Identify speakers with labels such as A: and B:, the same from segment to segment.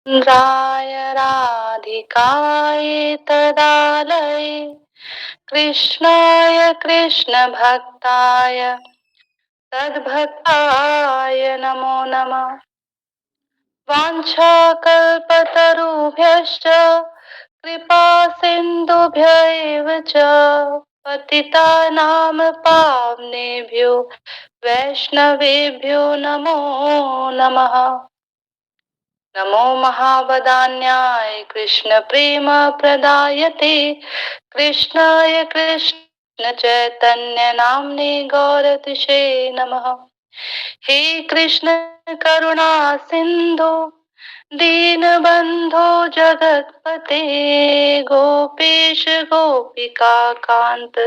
A: राय राधिकाय तदालये कृष्णाय कृष्णभक्ताय तद्भक्ताय नमो नमः। वाञ्छाकल्पतरुभ्यश्च कृपा सिन्धुभ्य एव च पतितानां पावनेभ्यो वैष्णवेभ्यो नमो नमः। नमो महावदान्याय कृष्ण प्रेम प्रदायते कृष्णाय कृष्ण चैतन्य नाम्ने गौरतिशे नमः। हे कृष्ण करुणा सिंधु दीनबंधो जगतपते गोपेश गोपिका कांत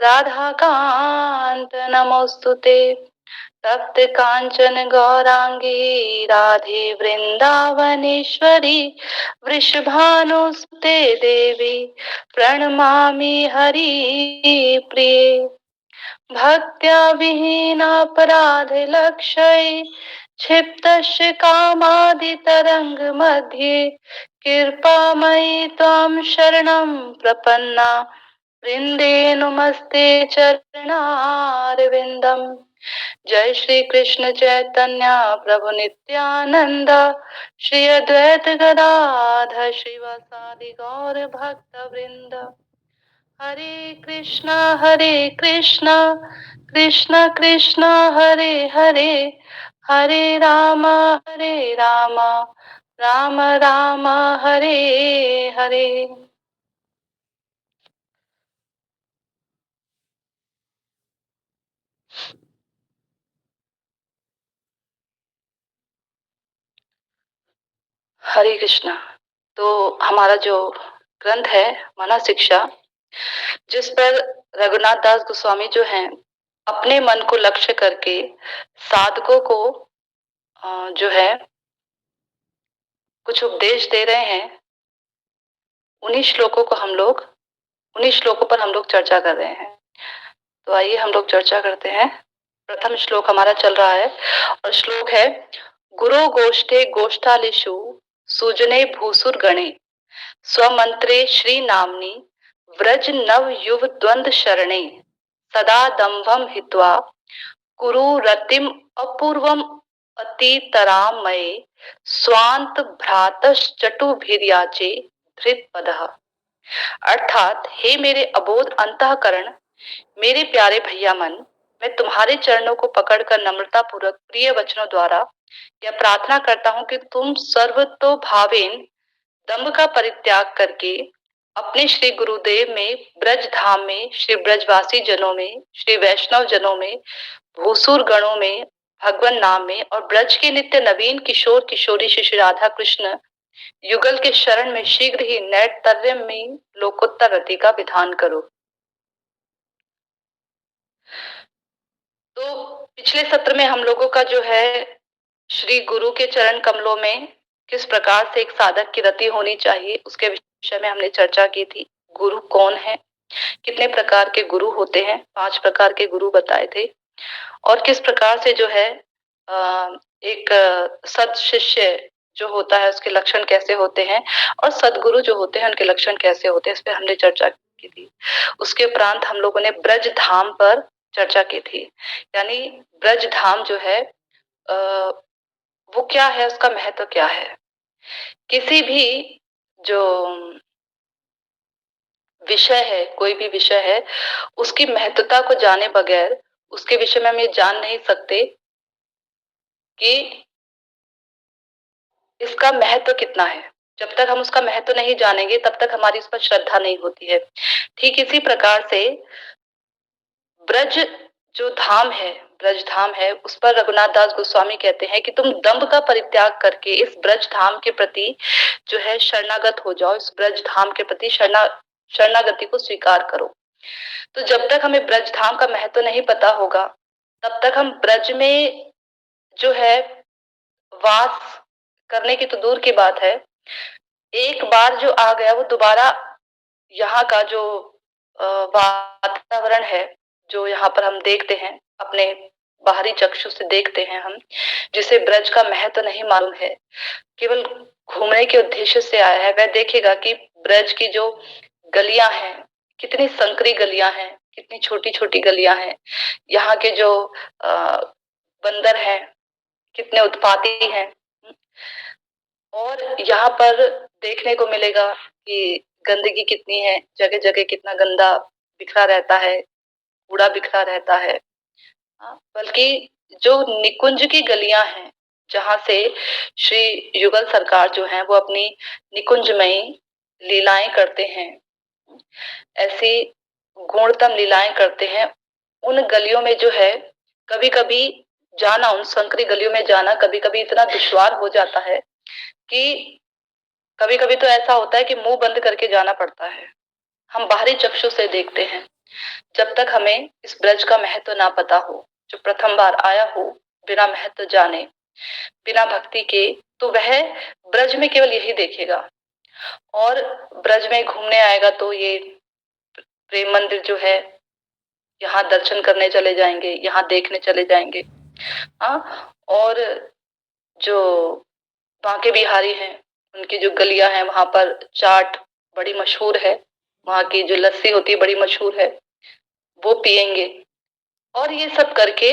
A: राधा कांत नमोस्तुते। तप्त कांचन गौरांगी राधे वृंदावनेश्वरी वृषभानुसुते देवी प्रणमामि हरिप्रिये। भक्त्या विहीनापराधलक्षये क्षिप्तस्य कामादितरङ्गमध्ये कृपामयि त्वां शरणं प्रपन्ना वृन्दे नुमस्ते चरणारविन्दम्। जय श्री कृष्ण चैतन्य प्रभु नित्यानंद श्री अद्वैत गदाधर श्रीवासादि गौर भक्त वृंद। हरे कृष्णा कृष्ण कृष्ण हरे हरे हरे राम राम राम हरे हरे। हरे कृष्णा। तो हमारा जो ग्रंथ है मना शिक्षा, जिस पर रघुनाथ दास गोस्वामी जो हैं अपने मन को लक्ष्य करके साधकों को जो है कुछ उपदेश दे रहे हैं, उन्हीं श्लोकों को हम लोग उन्हीं श्लोकों पर हम लोग चर्चा कर रहे हैं। तो आइए हम लोग चर्चा करते हैं। प्रथम श्लोक हमारा चल रहा है और श्लोक है गुरु गोष्ठे गोष्ठालिषु सुजने भूसुर गणे स्वमंत्रे श्री नामनी व्रज नव युव द्वंद शरणे सदा दंभम हित्वा कुरु रतिम अपूर्वम अतितरामये स्वांत भ्रातश्चटुभिर्याचे धृत पदः। अर्थात हे मेरे अबोध अंतःकरण, मेरे प्यारे भैया मन, मैं तुम्हारे चरणों को पकड़कर नम्रता पूर्वक प्रिय वचनों द्वारा यह प्रार्थना करता हूँ कि तुम सर्वतो भावेन दम्भ का परित्याग करके अपने श्री गुरुदेव में, ब्रज धाम में, श्री ब्रजवासी जनों में, श्री वैष्णव जनों में, भूसुर गणों में, भगवान नाम में और ब्रज के नित्य नवीन किशोर किशोरी श्री राधा कृष्ण युगल के शरण में शीघ्र ही नैष्कर्म्य में लोकोत्तर रति का विधान करो। तो पिछले सत्र में हम लोगों का जो है श्री गुरु के चरण कमलों में किस प्रकार से एक साधक की रति होनी चाहिए उसके विषय में हमने चर्चा की थी। गुरु कौन है, कितने प्रकार के गुरु होते हैं, 5 प्रकार के गुरु बताए थे और किस प्रकार से जो है एक सद शिष्य जो होता है उसके लक्षण कैसे होते हैं और सदगुरु जो होते हैं उनके लक्षण कैसे होते हैं, इस पे हमने चर्चा की थी। उसके उपरांत हम लोगों ने ब्रज धाम पर चर्चा की थी। यानी ब्रज धाम जो है वो क्या है, उसका महत्व क्या है। किसी भी जो विषय है, कोई भी विषय है, उसकी महत्वता को जाने बगैर उसके विषय में हम ये जान नहीं सकते कि इसका महत्व कितना है। जब तक हम उसका महत्व नहीं जानेंगे तब तक हमारी उस पर श्रद्धा नहीं होती है। ठीक इसी प्रकार से ब्रज जो धाम है, ब्रज धाम है, उस पर रघुनाथ दास गोस्वामी कहते हैं कि तुम दंभ का परित्याग करके इस ब्रज धाम के प्रति जो है शरणागत हो जाओ, इस ब्रज धाम के प्रति शरणागति को स्वीकार करो। तो जब तक हमें ब्रज धाम का महत्व नहीं पता होगा तब तक हम ब्रज में जो है वास करने की तो दूर की बात है, एक बार जो आ गया वो दोबारा यहाँ का जो वातावरण है, जो यहाँ पर हम देखते हैं अपने बाहरी चक्षु से देखते हैं हम, जिसे ब्रज का महत्व नहीं मालूम है, केवल घूमने के उद्देश्य से आया है, वह देखेगा कि ब्रज की जो गलियां हैं, कितनी संकरी गलियां हैं, कितनी छोटी छोटी गलियां हैं, यहाँ के जो बंदर हैं कितने उत्पाती हैं, और यहाँ पर देखने को मिलेगा कि गंदगी कितनी है, जगह जगह कितना गंदा बिखरा रहता है, कूड़ा बिखरा रहता है। बल्कि जो निकुंज की गलियां हैं, जहाँ से श्री युगल सरकार जो है वो अपनी निकुंजमयी लीलाएं करते हैं, ऐसी गुणतम लीलाएं करते हैं, उन गलियों में जो है कभी कभी जाना, उन संकरी गलियों में जाना कभी कभी इतना दुश्वार हो जाता है कि कभी कभी तो ऐसा होता है कि मुंह बंद करके जाना पड़ता है। हम बाहरी चक्षु से देखते हैं, जब तक हमें इस ब्रज का महत्व ना पता हो, जो प्रथम बार आया हो बिना महत्व जाने, बिना भक्ति के, तो वह ब्रज में केवल यही देखेगा। और ब्रज में घूमने आएगा तो ये प्रेम मंदिर जो है, यहाँ दर्शन करने चले जाएंगे, यहाँ देखने चले जाएंगे। और जो बांके बिहारी हैं, उनकी जो गलियां हैं, वहां पर चाट बड़ी मशहूर है, वहां की जो लस्सी होती है बड़ी मशहूर है, वो पिएंगे और ये सब करके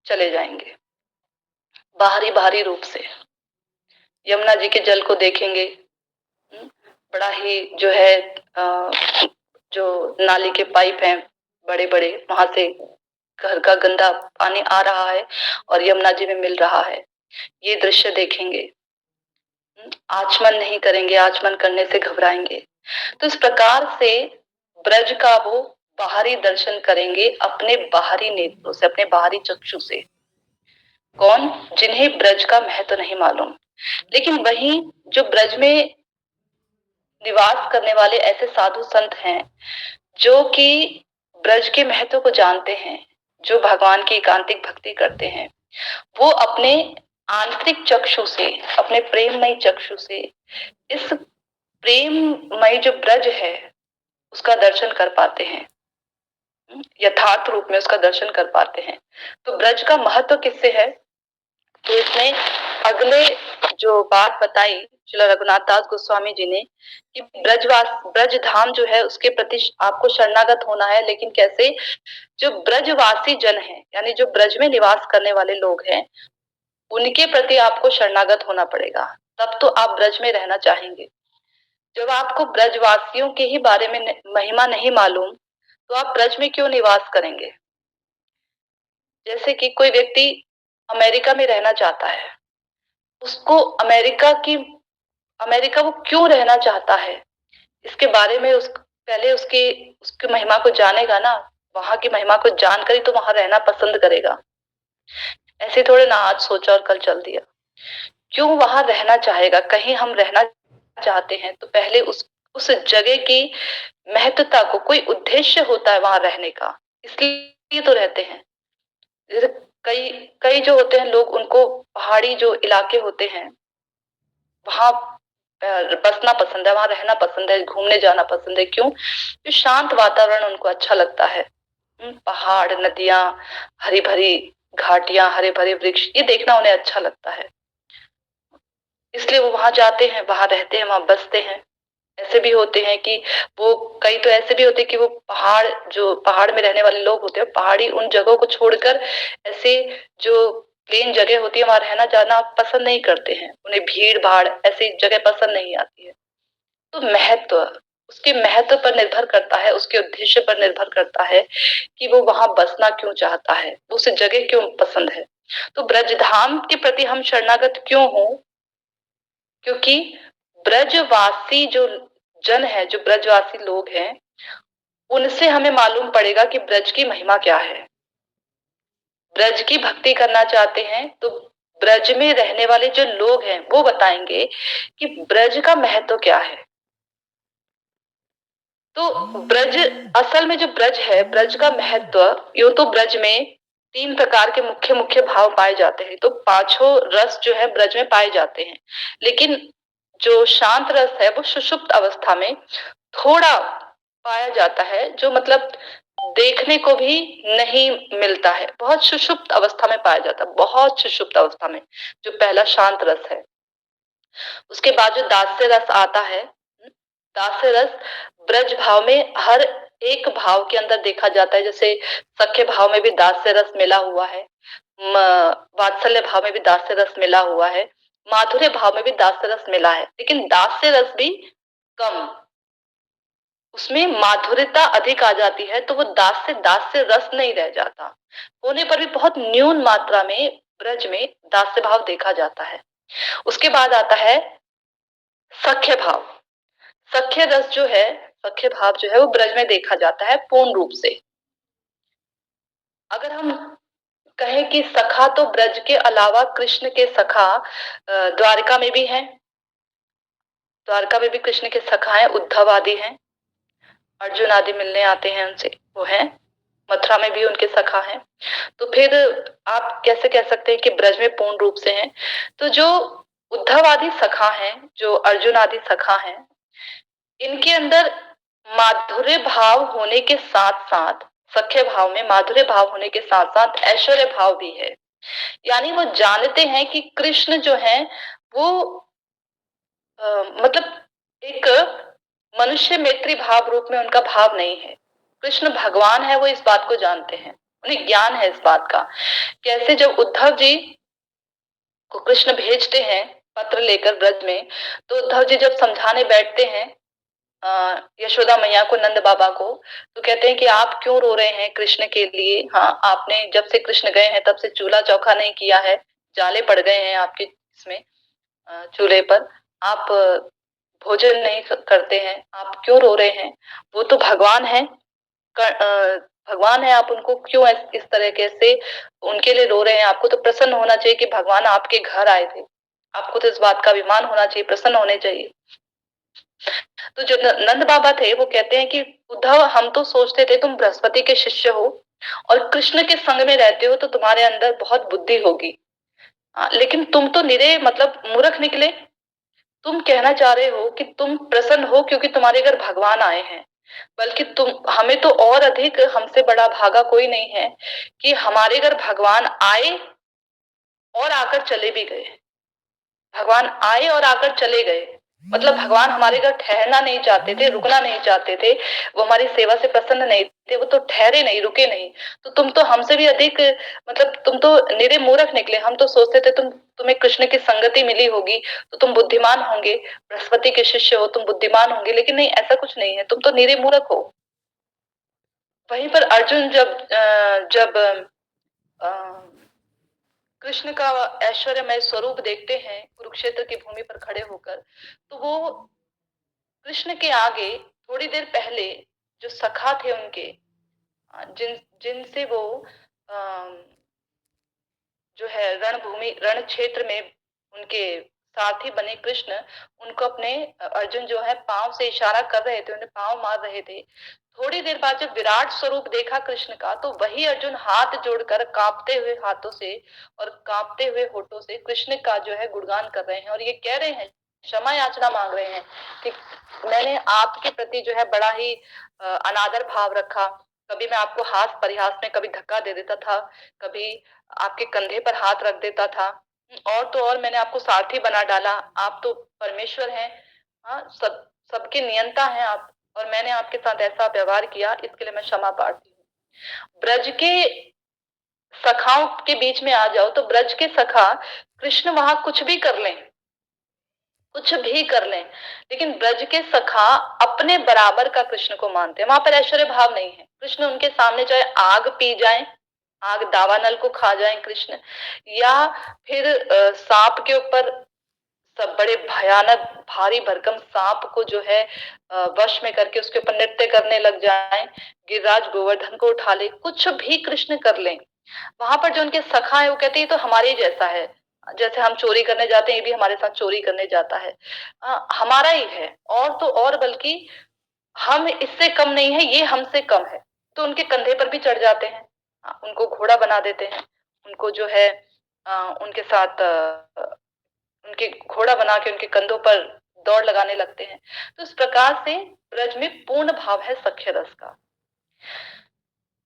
A: चले जाएंगे बाहरी बाहरी रूप से। यमुना जी के जल को देखेंगे, बड़ा ही जो है जो नाली के पाइप हैं बड़े बड़े, वहां से घर का गंदा पानी आ रहा है और यमुना जी में मिल रहा है, ये दृश्य देखेंगे। आचमन नहीं करेंगे, आचमन करने से घबराएंगे। तो इस प्रकार से ब्रज का वो बाहरी दर्शन करेंगे अपने बाहरी नेत्रों से, अपने बाहरी चक्षु से। कौन? जिन्हें ब्रज का महत्व नहीं मालूम। लेकिन वहीं जो ब्रज में निवास करने वाले ऐसे साधु संत हैं जो कि ब्रज के महत्व को जानते हैं, जो भगवान की एकांतिक भक्ति करते हैं, वो अपने आंतरिक चक्षु से, अपने प्रेममय चक्षु से इस प्रेममय जो ब्रज है उसका दर्शन कर पाते हैं, यथार्थ रूप में उसका दर्शन कर पाते हैं। तो ब्रज का महत्व किससे है? तो इसमें अगले जो बात बताई श्रील रघुनाथ दास गोस्वामी जी ने कि ब्रज धाम जो है उसके प्रति आपको शरणागत होना है। लेकिन कैसे? जो ब्रजवासी जन है, यानी जो ब्रज में निवास करने वाले लोग हैं, उनके प्रति आपको शरणागत होना पड़ेगा, तब तो आप ब्रज में रहना चाहेंगे। जब आपको ब्रजवासियों के ही बारे में महिमा नहीं मालूम तो आप ब्रज में क्यों निवास करेंगे? जैसे कि कोई व्यक्ति अमेरिका में रहना चाहता है, उसको अमेरिका वो क्यों रहना चाहता है, इसके बारे में पहले उसकी महिमा को जानेगा ना, वहां की महिमा को जानकर ही तो वहां रहना पसंद करेगा। ऐसे थोड़े ना आज सोचा और कल चल दिया। क्यों वहां रहना चाहेगा? कहीं हम रहना चाहते हैं तो पहले उस जगह की महत्वता को, कोई उद्देश्य होता है वहां रहने का, इसलिए तो रहते हैं। जैसे कई कई जो होते हैं लोग, उनको पहाड़ी जो इलाके होते हैं वहां बसना पसंद है, वहां रहना पसंद है, घूमने जाना पसंद है। क्यों? तो शांत वातावरण उनको अच्छा लगता है। पहाड़, नदियां, हरी भरी घाटियां, हरे भरे वृक्ष, ये देखना उन्हें अच्छा लगता है, इसलिए वो वहां जाते हैं, वहां रहते हैं, वहां बसते हैं। ऐसे भी होते हैं कि वो, कई तो ऐसे भी होते हैं कि वो पहाड़ में रहने वाले लोग होते हैं, पहाड़ी उन जगहों को छोड़कर ऐसे जो प्लेन जगह होती है वहां रहना जाना पसंद नहीं करते हैं। उन्हें भीड़ भाड़ ऐसी जगह पसंद नहीं आती है। तो महत्व, उसके महत्व पर निर्भर करता है, उसके उद्देश्य पर निर्भर करता है कि वो वहां बसना क्यों चाहता है, उसे जगह क्यों पसंद है। तो ब्रजधाम के प्रति हम शरणागत क्यों हो? क्योंकि ब्रजवासी जो जन है, जो ब्रजवासी लोग हैं, उनसे हमें मालूम पड़ेगा कि ब्रज की महिमा क्या है। ब्रज की भक्ति करना चाहते हैं तो ब्रज में रहने वाले जो लोग हैं वो बताएंगे कि ब्रज का महत्व क्या है। तो ब्रज, असल में जो ब्रज है, ब्रज का महत्व, यूं तो ब्रज में 3 प्रकार के मुख्य मुख्य भाव पाए जाते हैं। तो पांचों रस जो है ब्रज में पाए जाते हैं, लेकिन जो शांत रस है वो सुषुप्त अवस्था में थोड़ा पाया जाता है, जो मतलब देखने को भी नहीं मिलता है, बहुत सुषुप्त अवस्था में पाया जाता है, बहुत सुषुप्त अवस्था में, जो पहला शांत रस है। उसके बाद जो दास्य रस आता है, दास्य रस ब्रज भाव में हर एक भाव के अंदर देखा जाता है। जैसे सख्य भाव में भी दास्य रस मिला हुआ है, वात्सल्य भाव में भी दास्य रस मिला हुआ है, माधुर्य भाव में भी दास्य रस मिला है, लेकिन दास्य रस भी कम, उसमें माधुर्यता अधिक आ जाती है, तो वो दास्य रस नहीं रह जाता, होने पर भी बहुत न्यून मात्रा में ब्रज में दास्य भाव देखा जाता है। उसके बाद आता है सख्य भाव। सख्य रस जो है, सख्य भाव जो है वो ब्रज में देखा जाता है पूर्ण रूप से। अगर हम कहें कि सखा, तो ब्रज के अलावा कृष्ण के सखा द्वारका में भी हैं, द्वारका में भी कृष्ण के सखा हैं, उद्धव आदि हैं, अर्जुन आदि मिलने आते हैं उनसे, वो हैं। मथुरा में भी उनके सखा हैं। तो फिर आप कैसे कह सकते हैं कि ब्रज में पूर्ण रूप से हैं? तो जो उद्धव आदि सखा हैं, जो अर्जुन आदि सखा हैं, इनके अंदर माधुर्य भाव होने के साथ साथ, सख्य भाव में माधुर्य भाव होने के साथ साथ ऐश्वर्य भाव भी है। यानी वो जानते हैं कि कृष्ण जो है वो मतलब एक मनुष्य मैत्री भाव रूप में उनका भाव नहीं है, कृष्ण भगवान है, वो इस बात को जानते हैं, उन्हें ज्ञान है इस बात का। कैसे जब उद्धव जी को कृष्ण भेजते हैं पत्र लेकर ब्रज में, तो उद्धव जी जब समझाने बैठते हैं यशोदा मैया को, नंद बाबा को, तो कहते हैं कि आप क्यों रो रहे हैं कृष्ण के लिए? हाँ, आपने जब से कृष्ण गए हैं तब से चूल्हा चौखा नहीं किया है, जाले पड़ गए हैं आपके इसमें चूल्हे पर, आप भोजन नहीं करते हैं, आप क्यों रो रहे हैं? वो तो भगवान है, भगवान है, आप उनको क्यों इस तरीके से उनके लिए रो रहे हैं? आपको तो प्रसन्न होना चाहिए कि भगवान आपके घर आए थे, आपको तो इस बात का अभिमान होना चाहिए, प्रसन्न होने चाहिए। तो जो नंद बाबा थे वो कहते हैं कि उद्धव, हम तो सोचते थे तुम बृहस्पति के शिष्य हो और कृष्ण के संग में रहते हो तो तुम्हारे अंदर बहुत बुद्धि होगी, लेकिन तुम तो निरे मतलब मूर्ख निकले। तुम कहना चाह रहे हो कि तुम प्रसन्न हो क्योंकि तुम्हारे घर भगवान आए हैं, बल्कि तुम, हमें तो और अधिक, हमसे बड़ा भागा कोई नहीं है कि हमारे घर भगवान आए और आकर चले भी गए। भगवान आए और आकर चले गए, मतलब भगवान हमारे घर ठहरना नहीं चाहते थे, रुकना नहीं चाहते थे, वो हमारी सेवा से प्रसन्न नहीं थे, वो तो ठहरे नहीं, रुके नहीं। तो तुम तो हमसे भी अधिक, मतलब तुम तो निरे मूर्ख निकले। हम तो सोचते थे तुम्हें कृष्ण की संगति मिली होगी तो तुम बुद्धिमान होंगे, बृहस्पति के शिष्य हो, तुम बुद्धिमान होंगे, लेकिन नहीं, ऐसा कुछ नहीं है, तुम तो निरे मूर्ख हो। वहीं पर अर्जुन जब कृष्ण का ऐश्वर्यमय स्वरूप देखते हैं कुरुक्षेत्र की भूमि पर खड़े होकर, तो वो कृष्ण के आगे थोड़ी देर पहले जो सखा थे उनके, जिनसे वो जो है रणभूमि, रण क्षेत्र में उनके साथी बने कृष्ण, उनको अपने, अर्जुन जो है पांव से इशारा कर रहे थे, उन्हें पांव मार रहे थे। थोड़ी देर बाद जब विराट स्वरूप देखा कृष्ण का, तो वही अर्जुन हाथ जोड़कर कांपते हुए हाथों से और कांपते हुए होठों से कृष्ण का जो है गुणगान कर रहे हैं और ये कह रहे हैं, क्षमा याचना मांग रहे हैं कि मैंने आपके प्रति जो है बड़ा ही अनादर भाव रखा, कभी मैं आपको हास परिहास में कभी धक्का दे देता था, कभी आपके कंधे पर हाथ रख देता था, और तो और मैंने आपको सारथी बना डाला, आप तो परमेश्वर हैं, हाँ, सबके नियंता हैं आप, और मैंने आपके साथ ऐसा व्यवहार किया, इसके लिए मैं क्षमा प्रार्थी हूँ। ब्रज के सखाओं के बीच में आ जाओ तो ब्रज के सखा कृष्ण वहां कुछ भी कर लें, कुछ भी कर लें, लेकिन ब्रज के सखा अपने बराबर का कृष्ण को मानते हैं, वहां पर ऐश्वर्य भाव नहीं है। कृष्ण उनके सामने चाहे आग पी जाए, आग दावानल को खा जाए कृष्ण, या फिर सांप के ऊपर, सब बड़े भयानक भारी भरकम सांप को जो है वश में करके उसके ऊपर नृत्य करने लग जाए, गिरिराज गोवर्धन को उठा ले, कुछ भी कृष्ण कर लें, वहां पर जो उनके सखा है वो कहते हैं ये तो हमारे ही जैसा है, जैसे हम चोरी करने जाते हैं ये भी हमारे साथ चोरी करने जाता है, हमारा ही है, और तो और बल्कि हम इससे कम नहीं है, ये हमसे कम है। तो उनके कंधे पर भी चढ़ जाते हैं, उनको घोड़ा बना देते हैं, उनको जो है उनके साथ उनके घोड़ा बना के उनके कंधों पर दौड़ लगाने लगते हैं। तो इस प्रकार से ब्रज में पूर्ण भाव है सख्य रस का।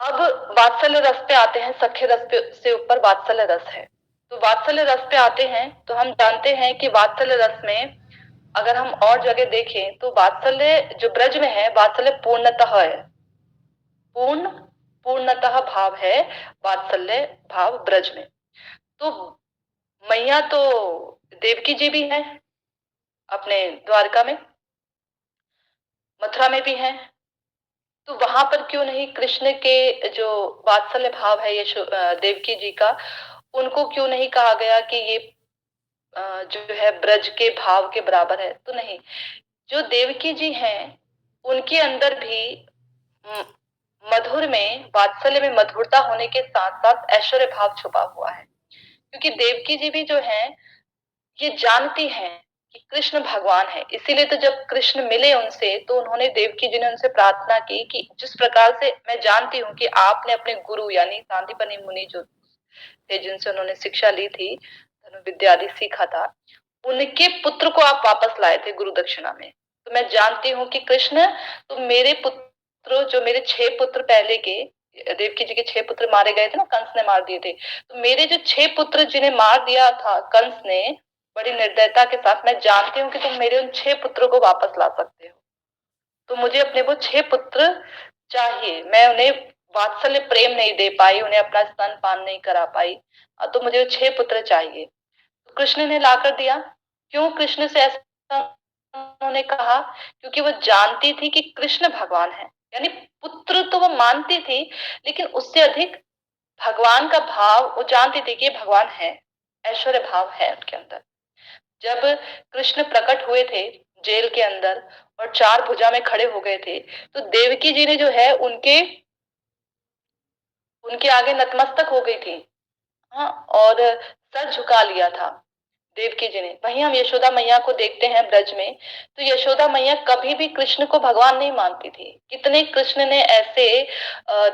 A: अब वात्सल्य रस पे आते हैं, सख्य रस पे से ऊपर वात्सल्य रस है। तो वात्सल्य रस पे आते हैं तो हम जानते हैं कि वात्सल्य रस में अगर हम और जगह देखें तो वात्सल्य जो ब्रज में है, वात्सल्य पूर्णतः है, पूर्णतः भाव है वात्सल्य भाव ब्रज में। तो मैया तो देवकी जी भी है अपने द्वारका में, मथुरा में भी है, तो वहां पर क्यों नहीं कृष्ण के जो वात्सल्य भाव है ये देवकी जी का, उनको क्यों नहीं कहा गया कि ये जो है ब्रज के भाव के बराबर है? तो नहीं, जो देवकी जी हैं उनके अंदर भी मधुर में, वात्सल्य में मधुरता होने के साथ साथ ऐश्वर्य भाव छुपा हुआ है। क्योंकि देवकी जी भी जो है ये जानती हैं कि कृष्ण भगवान है, इसीलिए तो जब कृष्ण मिले उनसे तो उन्होंने, देवकी जी ने उनसे प्रार्थना की कि जिस प्रकार से मैं जानती हूँ कि आपने अपने गुरु यानी सांदीपनि मुनि जो थे जिनसे उन्होंने शिक्षा ली थी, धनुर्विद्या आदि सीखा था, उनके पुत्र को आप वापस लाए थे गुरु दक्षिणा में। तो मैं जानती हूँ कि कृष्ण, तो मेरे पुत्र, जो मेरे 6 पुत्र पहले के, देवकी जी के 6 पुत्र मारे गए थे ना, कंस ने मार दिए थे, तो मेरे जो 6 पुत्र जिन्हें मार दिया था कंस ने बड़ी निर्दयता के साथ, मैं जानती हूँ कि तुम मेरे उन 6 पुत्रों को वापस ला सकते हो। तो मुझे अपने वो 6 पुत्र चाहिए। मैं उन्हें वात्सल्य प्रेम नहीं दे पाई, उन्हें अपना स्तनपान नहीं करा पाई, तो मुझे वो 6 पुत्र चाहिए। तो कृष्ण ने लाकर दिया। क्यों कृष्ण से ऐसा उन्होंने कहा? क्योंकि वो जानती थी कि कृष्ण भगवान है, यानी पुत्र तो वो मानती थी, लेकिन उससे अधिक भगवान का भाव वो जानती थी कि भगवान है, ऐश्वर्य भाव है उनके अंदर। जब कृष्ण प्रकट हुए थे जेल के अंदर और 4 भुजा में खड़े हो गए थे, तो देवकी जी ने जो है उनके उनके आगे नतमस्तक हो गई थी, हाँ, और सर झुका लिया था देवकी जी ने। वहीं हम यशोदा मैया को देखते हैं ब्रज में, तो यशोदा मैया कभी भी कृष्ण को भगवान नहीं मानती थी। कितने कृष्ण ने ऐसे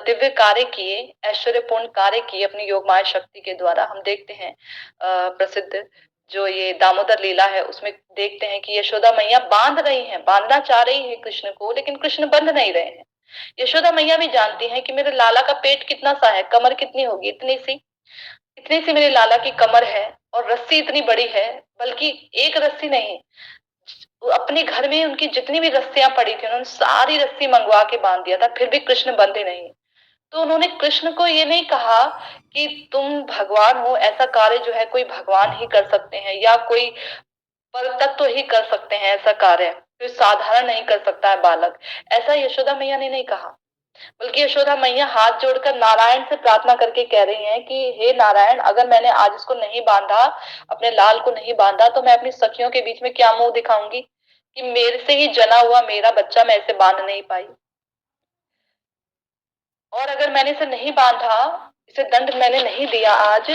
A: दिव्य कार्य किए, ऐश्वर्यपूर्ण कार्य किए अपनी योग माया शक्ति के द्वारा। हम देखते हैं प्रसिद्ध जो ये दामोदर लीला है उसमें देखते हैं कि यशोदा मैया बांध रही हैं, बांधना चाह रही है कृष्ण को, लेकिन कृष्ण बंध नहीं रहे हैं। यशोदा मैया भी जानती हैं कि मेरे लाला का पेट कितना सा है, कमर कितनी होगी, इतनी सी मेरे लाला की कमर है, और रस्सी इतनी बड़ी है, बल्कि एक रस्सी नहीं, अपने घर में उनकी जितनी भी रस्सियां पड़ी थी उन्होंने सारी रस्सी मंगवा के बांध दिया था, फिर भी कृष्ण बंधे नहीं। तो उन्होंने कृष्ण को ये नहीं कहा कि तुम भगवान हो, ऐसा कार्य जो है कोई भगवान ही कर सकते हैं या कोई पर तत्व ही कर सकते हैं, ऐसा कार्य कोई साधारण नहीं कर सकता है बालक, ऐसा यशोदा मैया ने नहीं कहा। बल्कि यशोदा मैया हाथ जोड़कर नारायण से प्रार्थना करके कह रही हैं कि हे नारायण, अगर मैंने आज इसको नहीं बांधा, अपने लाल को नहीं बांधा, तो मैं अपनी सखियों के बीच में क्या मुंह दिखाऊंगी कि मेरे से ही जना हुआ मेरा बच्चा मैं इसे बांध नहीं पाई। और अगर मैंने इसे नहीं बांधा, इसे दंड मैंने नहीं दिया आज,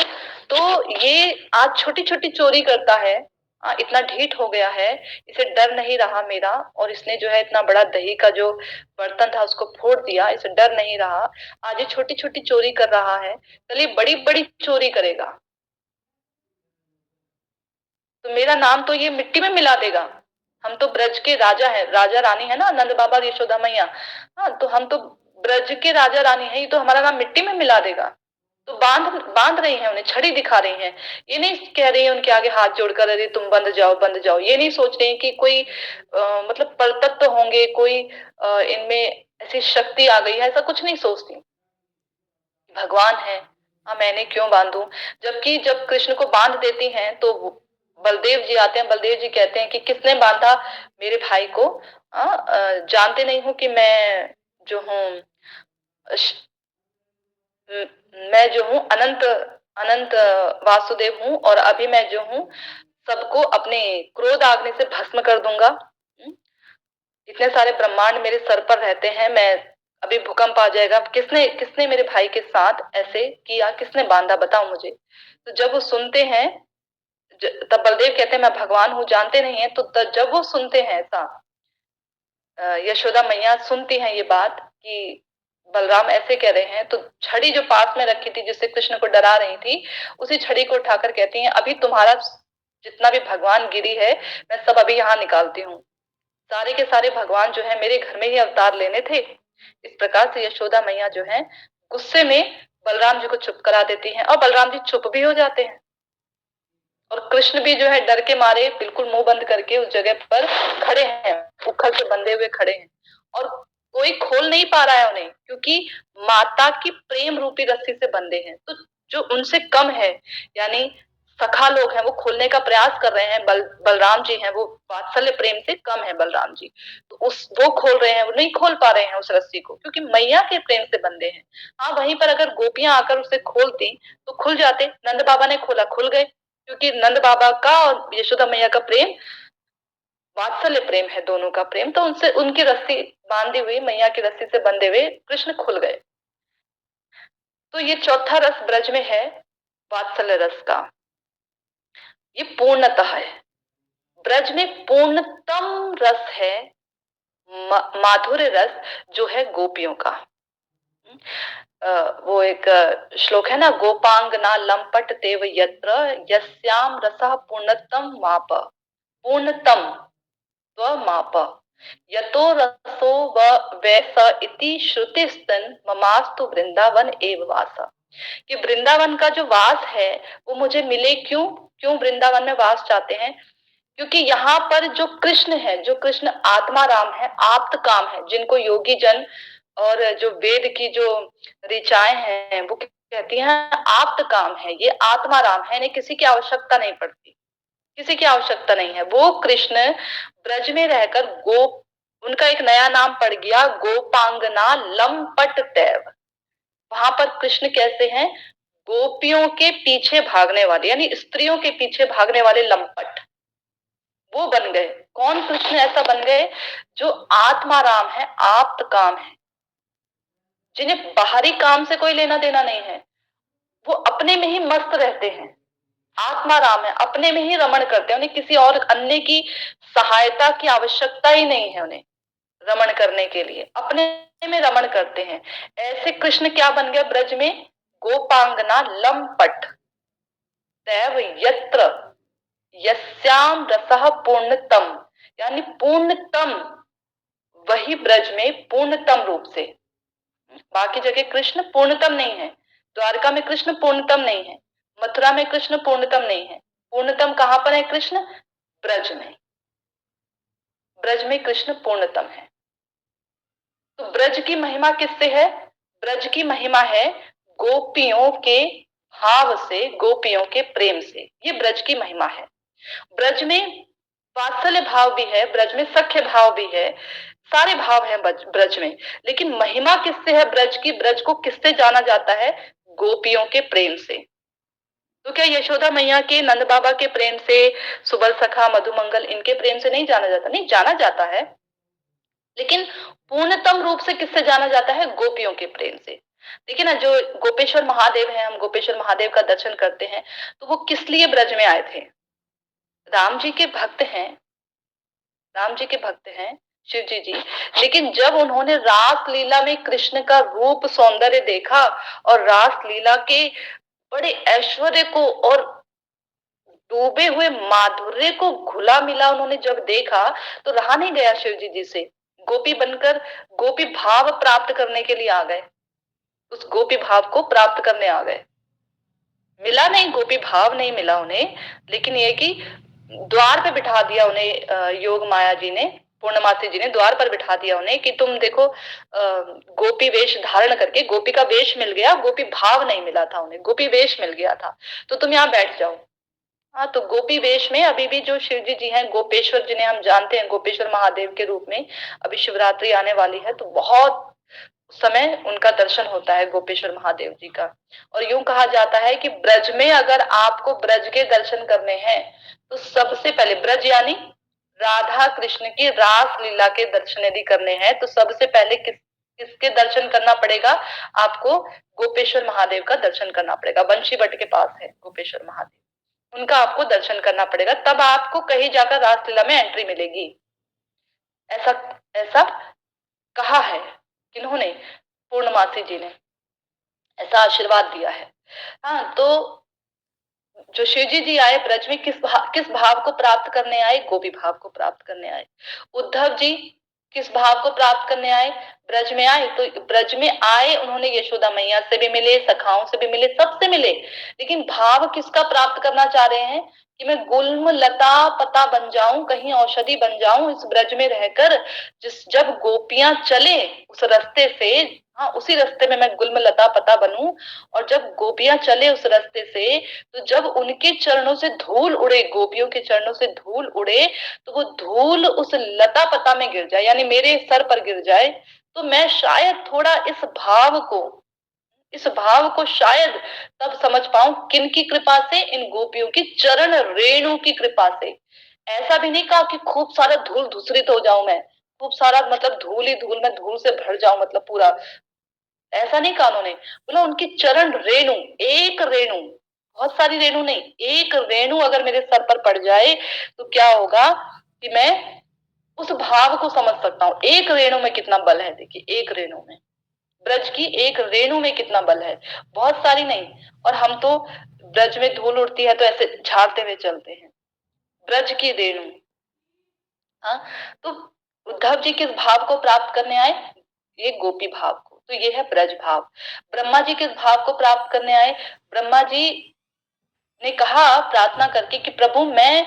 A: तो ये आज छोटी छोटी चोरी करता है, इतना ढीठ हो गया है, इसे डर नहीं रहा मेरा, और इसने जो है इतना बड़ा दही का जो बर्तन था उसको फोड़ दिया, इसे डर नहीं रहा, आज ये छोटी छोटी चोरी कर रहा है, कल ये बड़ी बड़ी चोरी करेगा तो मेरा नाम तो ये मिट्टी में मिला देगा। हम तो ब्रज के राजा है, राजा रानी है ना, नंद बाबा यशोदा मैया, हाँ, तो हम तो ब्रज के राजा रानी है, ये तो हमारा नाम मिट्टी में मिला देगा। तो बांध बांध रही है, उन्हें छड़ी दिखा रही हैं। ये नहीं कह रही है उनके आगे हाथ जोड़कर अरे तुम बंद जाओ बंद जाओ, ये नहीं सोच रही कि कोई मतलब परतत्व होंगे, कोई इनमें ऐसी शक्ति आ गई है, ऐसा कुछ नहीं सोचती। भगवान है, हाँ, मैंने क्यों बांधू? जबकि जब कृष्ण को बांध देती हैं तो बलदेव जी आते हैं, बलदेव जी कहते हैं कि किसने बांधा मेरे भाई को? जानते नहीं हूं कि मैं जो हूँ, मैं जो हूँ अनंत अनंत वासुदेव हूँ, और अभी मैं जो हूँ सबको अपने क्रोध आग्नि से भस्म कर दूंगा। इतने सारे ब्रह्मांड मेरे सर पर रहते हैं, मैं अभी भूकंप आ जाएगा, किसने किसने मेरे भाई के साथ ऐसे किया, किसने बांधा, बताओ मुझे। तो जब वो सुनते हैं, तब बलदेव कहते हैं मैं भगवान हूँ, जानते नहीं है, तो जब वो सुनते हैं ऐसा, यशोदा मैया सुनती हैं ये बात कि बलराम ऐसे कह रहे हैं, तो छड़ी जो पास में रखी थी जिससे कृष्ण को डरा रही थी, उसी छड़ी को उठाकर कहती हैं अभी तुम्हारा जितना भी भगवान गिरी है मैं सब अभी यहाँ निकालती हूँ। सारे के सारे भगवान जो है मेरे घर में ही अवतार लेने थे। इस प्रकार से यशोदा मैया जो है गुस्से में बलराम जी को चुप करा देती हैं और बलराम जी चुप भी हो जाते हैं। और कृष्ण भी जो है डर के मारे बिल्कुल मुंह बंद करके उस जगह पर खड़े हैं, उखल से बंधे हुए खड़े हैं। और कोई खोल नहीं पा रहा है उन्हें, क्योंकि माता की प्रेम रूपी रस्सी से बंधे हैं। तो जो उनसे कम है, यानी सखा लोग हैं, वो खोलने का प्रयास कर रहे हैं। बलराम जी हैं, वो वात्सल्य प्रेम से कम है बलराम जी, तो उस वो खोल रहे हैं, वो नहीं खोल पा रहे हैं उस रस्सी को, क्योंकि मैया के प्रेम से बंधे हैं। हाँ, वहीं पर अगर गोपियां आकर उसे खोलती तो खुल जाते। नंद बाबा ने खोला, खुल गए, क्योंकि नंद बाबा का और यशोदा मैया का प्रेम वात्सल्य प्रेम है, दोनों का प्रेम। तो उनसे उनकी रस्सी बांधी हुई, मैया की रस्सी से बंधे हुए कृष्ण खुल गए। तो ये चौथा रस ब्रज में है, वात्सल्य रस का। ये पूर्णतः है, ब्रज में पूर्णतम रस है माधुर्य रस, जो है गोपियों का। वो एक श्लोक है ना, गोपांगना लंपट तेव यत्र यस्याम रसः पूर्णतम माप, पूर्णतम माप, यतो रसो वै स इति श्रुतिस्तन ममास्तु वृंदावन एव वास। कि वृंदावन का जो वास है वो मुझे मिले, क्यों क्यों वृंदावन में वास चाहते हैं? क्योंकि यहाँ पर जो कृष्ण है, जो कृष्ण आत्मा राम है, आप्त काम है, जिनको योगी जन और जो वेद की जो ऋचाएं हैं वो कहती हैं आप्त काम है, ये आत्मा राम है, इन्हें किसी की आवश्यकता नहीं पड़ती, किसी की आवश्यकता नहीं है। वो कृष्ण ब्रज में रहकर उनका एक नया नाम पड़ गया, गोपांगना लंपट दैव। वहां पर कृष्ण कैसे हैं? गोपियों के पीछे भागने वाले, यानी स्त्रियों के पीछे भागने वाले लंपट, वो बन गए। कौन कृष्ण ऐसा बन गए? जो आत्मा राम है, आप्त काम है, जिन्हें बाहरी काम से कोई लेना देना नहीं है, वो अपने में ही मस्त रहते हैं, आत्मा राम है, अपने में ही रमण करते हैं, उन्हें किसी और अन्य की सहायता की आवश्यकता ही नहीं है। उन्हें रमण करने के लिए अपने में रमण करते हैं। ऐसे कृष्ण क्या बन गए ब्रज में? गोपांगना लंपट दैव यत्र यस्याम रसः पूर्णतम, यानी पूर्णतम, वही ब्रज में पूर्णतम रूप से। बाकी जगह कृष्ण पूर्णतम नहीं है, द्वारका में कृष्ण पूर्णतम नहीं है, मथुरा में कृष्ण पूर्णतम नहीं है। पूर्णतम कहां पर है कृष्ण? ब्रज में। ब्रज में कृष्ण पूर्णतम है। तो ब्रज की महिमा किससे है? ब्रज की महिमा है गोपियों के भाव से, गोपियों के प्रेम से, ये ब्रज की महिमा है। ब्रज में वात्सल्य भाव भी है, ब्रज में सख्य भाव भी है, सारे भाव हैं ब्रज में। लेकिन महिमा किससे है ब्रज की? ब्रज को किससे जाना जाता है? गोपियों के प्रेम से। तो क्या यशोदा मैया के, नंद बाबा के प्रेम से, सुबल सखा मधुमंगल इनके प्रेम से नहीं जाना जाता? नहीं, जाना जाता है, लेकिन पूर्णतम रूप से किससे जाना जाता है? गोपियों के प्रेम से। देखिए ना, जो गोपेश्वर महादेव हैं, हम गोपेश्वर महादेव का दर्शन करते हैं, तो वो किस लिए ब्रज में आए थे? राम जी के भक्त हैं, राम जी के भक्त हैं शिव जी जी। लेकिन जब उन्होंने रास लीला में कृष्ण का रूप सौंदर्य देखा और रास लीला के बड़े ऐश्वर्य को और डूबे हुए माधुर्य को घुला मिला उन्होंने जब देखा, तो रहा नहीं गया शिव जी जी से। गोपी बनकर गोपी भाव प्राप्त करने के लिए आ गए, उस गोपी भाव को प्राप्त करने आ गए। मिला नहीं, गोपी भाव नहीं मिला उन्हें, लेकिन ये कि द्वार पे बिठा दिया उन्हें योग माया जी ने, पूर्णमासी जी ने द्वार पर बिठा दिया उन्हें कि तुम देखो, गोपी वेश धारण करके, गोपी का वेश मिल गया, गोपी भाव नहीं मिला था उन्हें, गोपी वेश मिल गया था, तो तुम यहाँ बैठ जाओ। हाँ, तो गोपी वेश में अभी भी जो शिव जी जी हैं, गोपेश्वर जिन्हें हम जानते हैं गोपेश्वर महादेव के रूप में, अभी शिवरात्रि आने वाली है, तो बहुत समय उनका दर्शन होता है गोपेश्वर महादेव जी का। और यूं कहा जाता है कि ब्रज में अगर आपको ब्रज के दर्शन करने हैं, तो सबसे पहले, ब्रज यानी राधा कृष्ण की रास लीला के दर्शन यदि करने हैं, तो सबसे पहले किसके दर्शन करना पड़ेगा आपको? गोपेश्वर महादेव का दर्शन करना पड़ेगा। बंशी भट्ट के पास है गोपेश्वर महादेव, उनका आपको दर्शन करना पड़ेगा, तब आपको कहीं जाकर रासलीला में एंट्री मिलेगी। ऐसा ऐसा कहा है किन्होंने? पूर्णमासी जी ने ऐसा आशीर्वाद दिया है। हाँ, तो जो शिव जी जी आए ब्रज में, किस भाव को प्राप्त करने आए? गोपी भाव को प्राप्त करने आए। उद्धव जी किस भाव को प्राप्त करने आए? ब्रज में आए, तो ब्रज में आए उन्होंने यशोदा मैया से भी मिले, सखाओं से भी मिले, सबसे मिले, लेकिन भाव किसका प्राप्त करना चाह रहे हैं? कि मैं गुल्म लता पता बन जाऊं, कहीं औषधि बन जाऊं इस ब्रज में रहकर। जब गोपियां चले उस रास्ते से, हाँ उसी रास्ते में मैं गुल्म लता पता बनूं, और जब गोपियां चले उस रास्ते से, तो जब उनके चरणों से धूल उड़े, गोपियों के चरणों से धूल उड़े, तो वो धूल उस लता पता में गिर जाए, यानी मेरे सर पर गिर जाए, तो मैं शायद थोड़ा इस भाव को शायद तब समझ पाऊं। किनकी कृपा से? इन गोपियों की चरण रेणु की कृपा से। ऐसा भी नहीं कहा कि खूब सारा धूल धूसरित हो जाऊं मैं, खूब सारा मतलब धूल ही धूल, मैं धूल से भर जाऊं मतलब पूरा, ऐसा नहीं कहा उन्होंने। बोला उनकी चरण रेणु, एक रेणु, बहुत सारी रेणु नहीं, एक रेणु अगर मेरे सर पर पड़ जाए तो क्या होगा कि मैं उस भाव को समझ सकता हूं। एक रेणु में कितना बल है, देखिए एक रेणु में, ब्रज की एक रेणु में कितना बल है, बहुत सारी नहीं। और हम तो ब्रज में धूल उड़ती है तो ऐसे झाड़ते हुए चलते हैं, ब्रज की रेणु। हाँ, तो उद्धव जी किस भाव को प्राप्त करने आए? ये गोपी भाव को, तो ये है ब्रज भाव। ब्रह्मा जी किस भाव को प्राप्त करने आए? ब्रह्मा जी ने कहा प्रार्थना करके कि प्रभु मैं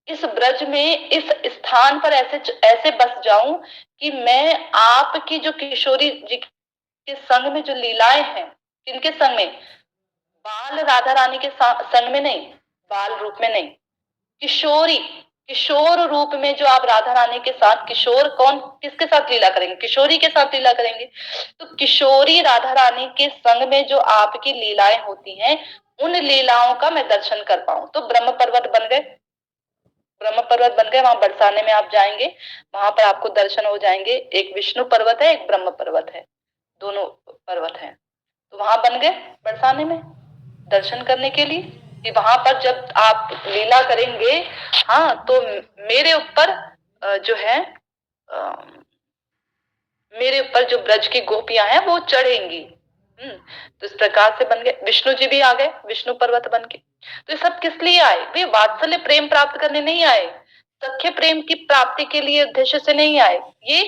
A: इस ब्रज में इस स्थान पर ऐसे ऐसे बस जाऊं कि मैं आपकी जो किशोरी जी के संग में जो लीलाएं हैं, किनके संग में? बाल राधा रानी के संग में नहीं, बाल रूप में नहीं, किशोरी, किशोर रूप में जो आप राधा रानी के साथ, किशोर कौन किसके साथ लीला करेंगे? किशोरी के साथ लीला करेंगे। तो किशोरी राधा रानी के संग में जो आपकी लीलाएं होती हैं, उन लीलाओं का मैं दर्शन कर पाऊं, तो ब्रह्म पर्वत बन गए, ब्रह्म पर्वत बन गए। वहां बरसाने में आप जाएंगे, वहां पर आपको दर्शन हो जाएंगे। एक विष्णु पर्वत है, एक ब्रह्म पर्वत है, दोनों पर्वत हैं। तो वहां बन गए बरसाने में दर्शन करने के लिए कि वहां पर जब आप लीला करेंगे, हाँ तो मेरे ऊपर जो है मेरे ऊपर जो ब्रज की गोपियां हैं वो चढ़ेंगी। तो इस प्रकार से बन गए। विष्णु जी भी आ गए विष्णु पर्वत बन के। तो ये सब किस लिए आए? वे वात्सल्य प्रेम प्राप्त करने नहीं आए, सख्य प्रेम की प्राप्ति के लिए उद्देश्य से नहीं आए, ये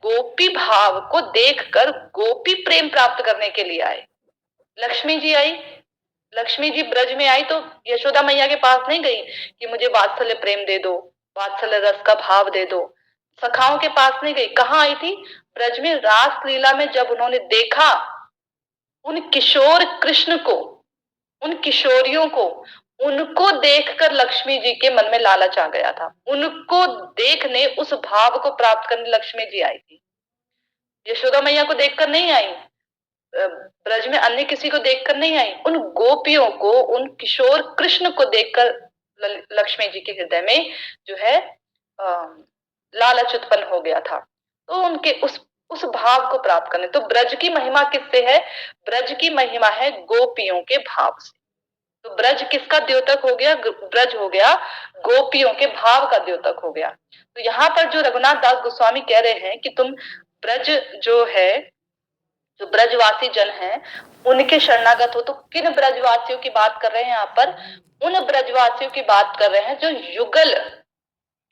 A: गोपी भाव को देखकर गोपी प्रेम प्राप्त करने के लिए आए। लक्ष्मी जी आई, लक्ष्मी जी ब्रज में आई तो यशोदा मैया के पास नहीं गई कि मुझे वात्सल्य प्रेम दे दो, वात्सल्य रस का भाव दे दो। सखाओं के पास नहीं गई, कहाँ आई थी? ब्रज में रास लीला में जब उन्होंने देखा उन किशोर कृष्ण को, उन किशोरियों को, उनको देखकर लक्ष्मी जी के मन में लालच आ गया था। उनको देखने, उस भाव को प्राप्त करने लक्ष्मी जी आई थी। यशोदा मैया को देखकर नहीं आई, ब्रज में अन्य किसी को देखकर नहीं आई, उन गोपियों को, उन किशोर कृष्ण को देखकर लक्ष्मी जी के हृदय में जो है लालच उत्पन्न हो गया था। तो उनके उस भाव को प्राप्त करने, तो ब्रज की महिमा किससे है? ब्रज की महिमा है गोपियों के भाव से। तो ब्रज किसका द्योतक हो गया? ब्रज हो गया गोपियों के भाव का द्योतक हो गया। तो यहाँ पर जो रघुनाथ दास गोस्वामी कह रहे हैं कि तुम ब्रज जो है, जो ब्रजवासी जन हैं उनके शरणागत हो, तो किन ब्रजवासियों की बात कर रहे हैं यहाँ पर? उन ब्रजवासियों की बात कर रहे हैं जो युगल,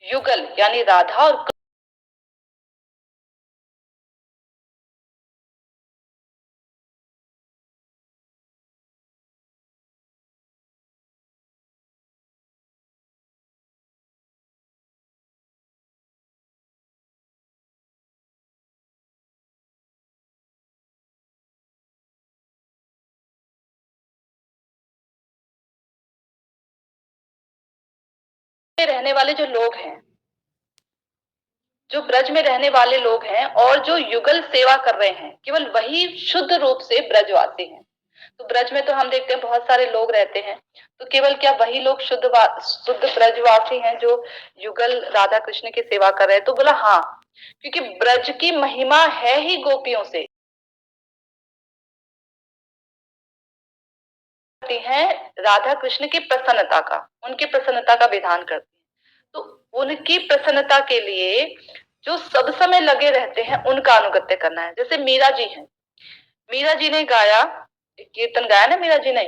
A: युगल यानी राधा और रहने वाले जो लोग हैं, जो ब्रज में रहने वाले लोग हैं और जो युगल सेवा कर रहे हैं, केवल वही शुद्ध रूप से ब्रजवासी हैं। तो ब्रज में तो हम देखते हैं बहुत सारे लोग रहते हैं, तो केवल क्या वही लोग शुद्ध ब्रजवासी हैं जो युगल राधा कृष्ण की सेवा कर रहे हैं? तो बोला हाँ, क्योंकि ब्रज की महिमा है ही गोपियों से हैं, राधा कृष्ण की प्रसन्नता का, उनकी प्रसन्नता का विधान करती हैं। तो उनकी प्रसन्नता के लिए जो सब समय लगे रहते हैं उनका अनुगत्य करना है। जैसे मीरा जी हैं, मीरा जी ने गाया, एक कीर्तन गाया ना मीरा जी ने,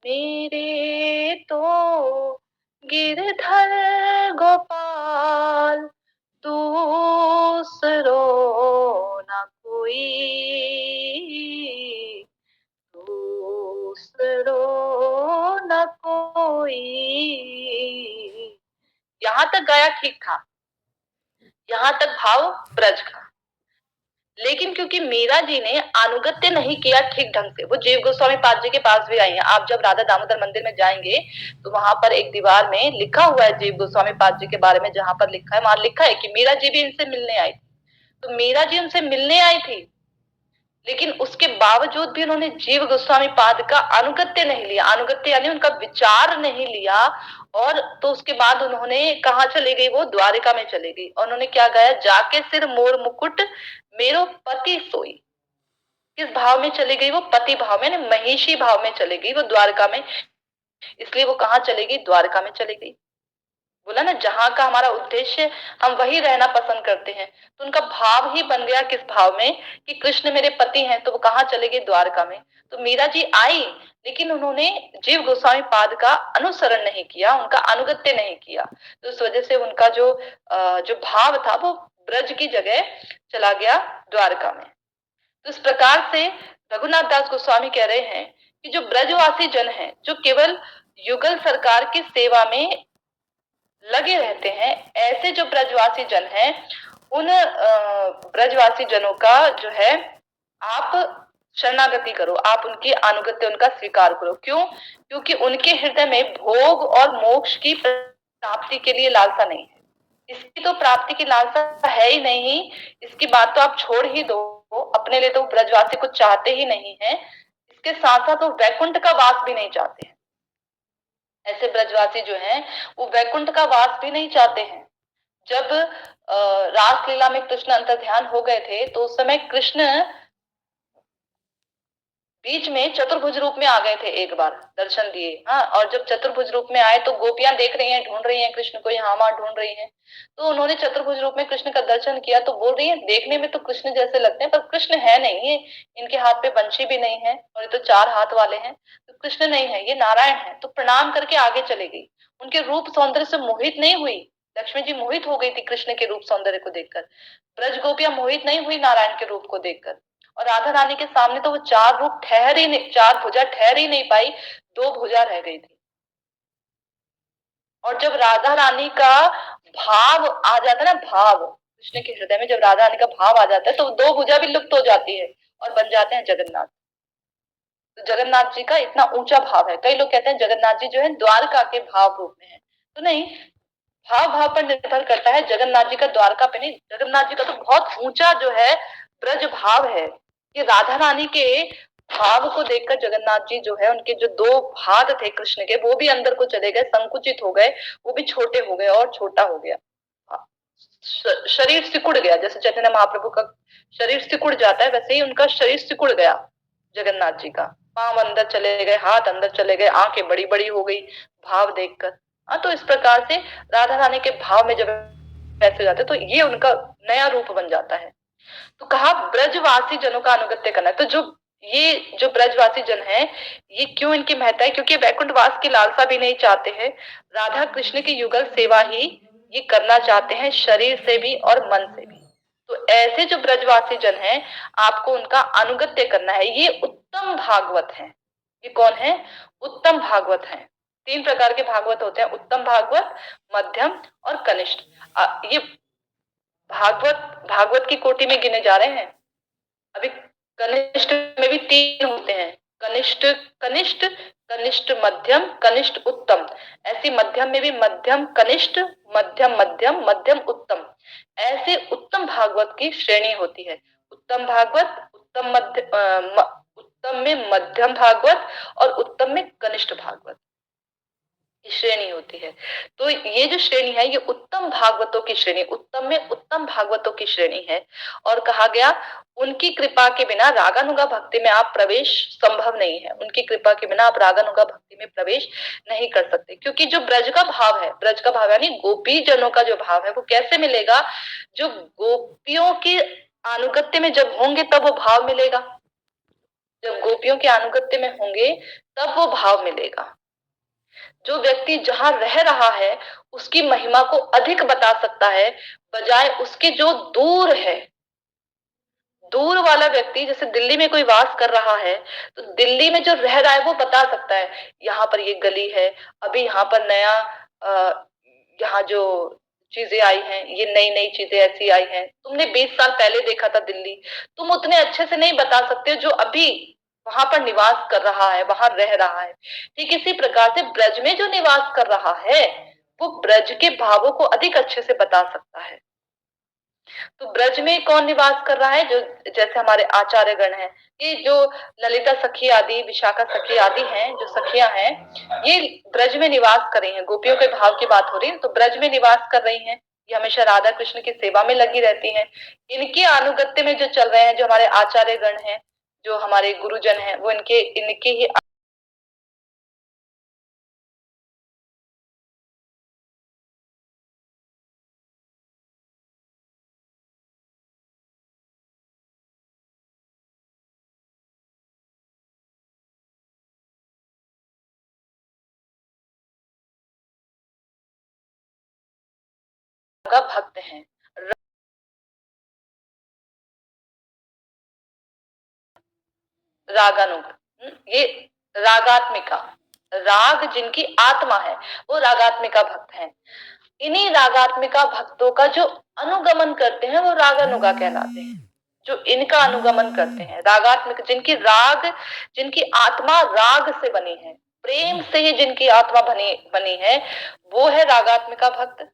A: मेरे तो गिरधर गोपाल तू ठीक था, यहाँ तक भाव ब्रज का। लेकिन क्योंकि मीरा जी ने अनुगत्य नहीं किया ठीक ढंग से, वो जीव गोस्वामी पाद जी के पास भी आई हैं। आप जब राधा दामोदर मंदिर में जाएंगे तो वहां पर एक दीवार में लिखा हुआ है जीव गोस्वामी पाद जी के बारे में, जहां पर लिखा है, वहां लिखा है कि मीरा जी भी इनसे मिलने आई थी। तो मीरा जी उनसे मिलने आई थी, लेकिन उसके बावजूद भी उन्होंने जीव गोस्वामी पाद का अनुगत्य नहीं लिया। अनुगत्य यानी उनका विचार नहीं लिया। और तो उसके बाद उन्होंने कहाँ चले गई, वो द्वारिका में चले गई। और उन्होंने क्या गाया, जाके सिर मोर मुकुट मेरो पति सोई। किस भाव में चली गई वो, पति भाव में, महिषी भाव में चली गई वो द्वारका में। इसलिए वो कहाँ चली गई, द्वारका में चली गई। बोला ना, जहां का हमारा उद्देश्य हम वही रहना पसंद करते हैं। तो उनका भाव ही बन गया किस भाव में, कि कृष्ण मेरे पति हैं। तो वो कहाँ चले गए, द्वारका में। तो मीरा जी आई, लेकिन उन्होंने जीव गोस्वामी पाद का अनुसरण नहीं किया, उनका अनुगत्य नहीं किया। तो उस वजह से उनका जो भाव था वो ब्रज की जगह चला गया द्वारका में। तो इस प्रकार से रघुनाथ दास गोस्वामी कह रहे हैं कि जो ब्रजवासी जन हैं, जो केवल युगल सरकार की सेवा में लगे रहते हैं, ऐसे जो ब्रजवासी जन हैं, उन ब्रजवासी जनों का जो है आप शरणागति करो, आप उनकी अनुगत्य, उनका स्वीकार करो। क्यों? क्योंकि उनके हृदय में भोग और मोक्ष की प्राप्ति के लिए लालसा नहीं है। इसकी तो प्राप्ति की लालसा है ही नहीं, इसकी बात तो आप छोड़ ही दो। अपने लिए तो ब्रजवासी कुछ चाहते ही नहीं है, इसके साथ साथ वो वैकुंठ का वास भी नहीं चाहते हैं। ऐसे ब्रजवासी जो हैं वो वैकुंठ का वास भी नहीं चाहते हैं। जब रासलीला में कृष्ण अंतर ध्यान हो गए थे, तो उस समय कृष्ण बीच में चतुर्भुज रूप में आ गए थे, एक बार दर्शन दिए। हाँ, और जब चतुर्भुज रूप में आए तो गोपियां देख रही हैं, ढूंढ रही हैं कृष्ण को, यहाँ वहां ढूंढ रही हैं। तो उन्होंने चतुर्भुज रूप में कृष्ण का दर्शन किया, तो बोल रही है देखने में तो कृष्ण जैसे लगते हैं, पर कृष्ण है नहीं है। इनके हाथ पे बंशी भी नहीं है, और ये तो 4 हाथ वाले हैं, तो कृष्ण नहीं है, ये नारायण है। तो प्रणाम करके आगे चले गई। उनके रूप सौंदर्य से मोहित नहीं हुई। लक्ष्मी जी मोहित हो गई थी कृष्ण के रूप सौंदर्य को देखकर, ब्रज गोपियां मोहित नहीं हुई नारायण के रूप को देखकर। और राधा रानी के सामने तो वो 4 रूप ठहर ही नहीं, 4 भुजा ठहर ही नहीं पाई, 2 भुजा रह गई थी। और जब राधा रानी का भाव आ जाता है ना, भाव कृष्ण के हृदय में जब राधा रानी का भाव आ जाता है, तो 2 भुजा भी लुप्त हो जाती है और बन जाते हैं जगन्नाथ। तो जगन्नाथ जी का इतना ऊंचा भाव है। कई लोग कहते हैं जगन्नाथ जी जो है द्वारका के भाव रूप में है, तो नहीं, भाव भाव पर निर्भर करता है। जगन्नाथ जी का द्वारका पे नहीं, जगन्नाथ जी का तो बहुत ऊंचा जो है ब्रज भाव है। ये राधा रानी के भाव को देखकर जगन्नाथ जी जो है, उनके जो 2 हाथ थे कृष्ण के, वो भी अंदर को चले गए, संकुचित हो गए, वो भी छोटे हो गए और छोटा हो गया। शरीर सिकुड़ गया, जैसे चैतन्य महाप्रभु का शरीर सिकुड़ जाता है, वैसे ही उनका शरीर सिकुड़ गया जगन्नाथ जी का। पांव अंदर चले गए, हाथ अंदर चले गए, आंखें बड़ी बड़ी हो गई भाव देखकर। हाँ, तो इस प्रकार से राधा रानी के भाव में जब ऐसे जाते तो ये उनका नया रूप बन जाता है। तो कहा ब्रजवासी जनों का अनुगत्य करना है। तो जो ब्रजवासी जन है, ये क्यों इनकी महत्ता है, क्योंकि वैकुंठवास की लालसा भी नहीं चाहते हैं, राधा कृष्ण की युगल सेवा ही ये करना चाहते हैं, शरीर से भी और मन से भी। तो ऐसे जो ब्रजवासी जन हैं, आपको उनका अनुगत्य करना है। ये उत्तम भागवत है। ये कौन है, उत्तम भागवत है। 3 प्रकार के भागवत होते हैं, उत्तम भागवत, मध्यम और कनिष्ठ। ये भागवत की कोटि में गिने जा रहे हैं। अभी कनिष्ठ में भी 3 होते हैं, कनिष्ठ कनिष्ठ कनिष्ठ मध्यम, कनिष्ठ उत्तम। ऐसी मध्यम में भी मध्यम कनिष्ठ, मध्यम मध्यम, मध्यम उत्तम। ऐसे उत्तम भागवत की श्रेणी होती है। उत्तम भागवत, उत्तम उत्तम में मध्यम भागवत और उत्तम में कनिष्ठ भागवत श्रेणी होती है। तो ये जो श्रेणी है, ये उत्तम भागवतों की श्रेणी, उत्तम में उत्तम भागवतों की श्रेणी है। और कहा गया उनकी कृपा के बिना रागानुगा भक्ति में आप प्रवेश संभव नहीं है। उनकी कृपा के बिना आप रागानुगा भक्ति में प्रवेश नहीं कर सकते, क्योंकि जो ब्रज का भाव है, ब्रज का भाव यानी गोपी जनों का जो भाव है, वो कैसे मिलेगा, जो गोपियों की अनुगत्य में जब होंगे तब वो भाव मिलेगा। जब गोपियों के अनुगत्य में होंगे तब वो भाव मिलेगा। जो व्यक्ति जहां रह रहा है उसकी महिमा को अधिक बता सकता है, बजाय उसके जो दूर है। दूर वाला व्यक्ति, जैसे दिल्ली में कोई वास कर रहा है, तो दिल्ली में जो रह रहा है वो बता सकता है यहाँ पर ये गली है, अभी यहाँ पर नया यहाँ जो चीजें आई हैं, ये नई नई चीजें ऐसी आई हैं, तुमने 20 साल पहले देखा था दिल्ली, तुम उतने अच्छे से नहीं बता सकते जो अभी वहां पर निवास कर रहा है, वहां रह रहा है। ठीक इसी प्रकार से ब्रज में जो निवास कर रहा है वो ब्रज के भावों को अधिक अच्छे से बता सकता है। तो ब्रज में कौन निवास कर रहा है, जो जैसे हमारे आचार्य गण हैं, ये जो ललिता सखी आदि, विशाखा सखी आदि हैं, जो सखियां हैं, ये ब्रज में निवास कर रही हैं। गोपियों के भाव की बात हो रही है तो ब्रज में निवास कर रही हैं। ये हमेशा राधा कृष्ण की सेवा में लगी रहती हैं। इनके अनुगत्य में जो चल रहे हैं, जो हमारे आचार्य गण हैं, जो हमारे गुरुजन हैं, वो इनके इनके ही का भक्त हैं। रागानुग, ये रागात्मिका, राग जिनकी आत्मा है वो रागात्मिका भक्त हैं। इन्हीं रागात्मिका भक्तों का जो अनुगमन करते हैं वो रागानुगा कहलाते हैं। जो इनका अनुगमन करते हैं, रागात्मिक, जिनकी राग, जिनकी आत्मा राग से बनी है, प्रेम से ही जिनकी आत्मा बनी बनी है, वो है रागात्मिका भक्त।